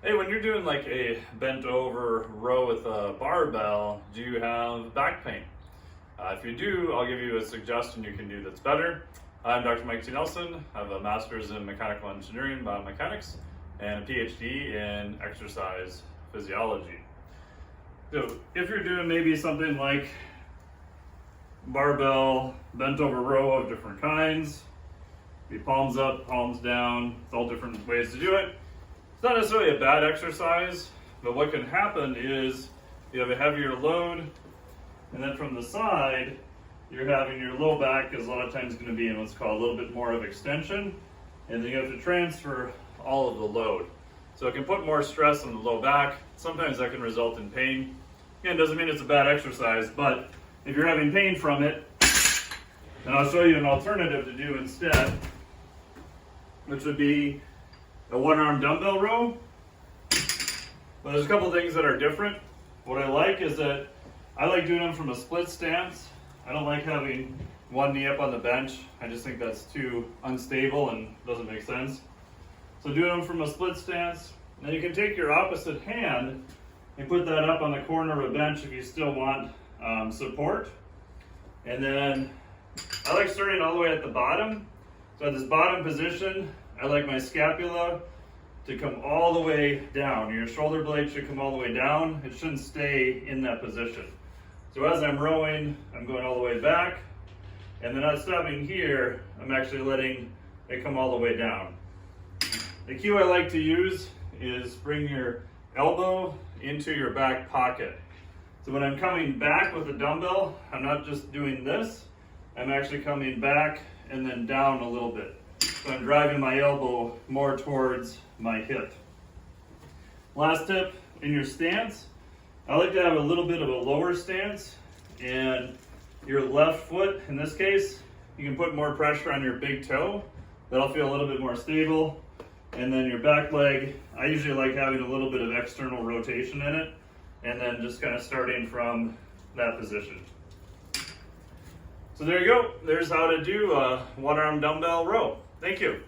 Hey, when you're doing like a bent over row with a barbell, do you have back pain? If you do, I'll give you a suggestion you can do that's better. I'm Dr. Mike T. Nelson. I have a master's in mechanical engineering, biomechanics, and a PhD in exercise physiology. So if you're doing maybe something like barbell, bent over row of different kinds, be palms up, palms down, it's all different ways to do it. It's not necessarily a bad exercise, but what can happen is you have a heavier load, and then from the side, you're having your low back is a lot of times going to be in what's called a little bit more of extension, and then you have to transfer all of the load. So it can put more stress on the low back. Sometimes that can result in pain. Again, it doesn't mean it's a bad exercise, but if you're having pain from it, then I'll show you an alternative to do instead, which would be a one-arm dumbbell row. But there's a couple things that are different. What I like is that I like doing them from a split stance. I don't like having one knee up on the bench. I just think that's too unstable and doesn't make sense. So doing them from a split stance, then you can take your opposite hand and put that up on the corner of a bench if you still want support. And then I like starting all the way at the bottom. So at this bottom position, I like my scapula to come all the way down. Your shoulder blade should come all the way down. It shouldn't stay in that position. So as I'm rowing, I'm going all the way back, and then I'm stopping here, I'm actually letting it come all the way down. The cue I like to use is bring your elbow into your back pocket. So when I'm coming back with the dumbbell, I'm not just doing this, I'm actually coming back and then down a little bit. So I'm driving my elbow more towards my hip. Last tip, in your stance, I like to have a little bit of a lower stance, and your left foot, in this case, you can put more pressure on your big toe. That'll feel a little bit more stable. And then your back leg, I usually like having a little bit of external rotation in it, and then just kind of starting from that position. So there you go. There's how to do a one-arm dumbbell row. Thank you.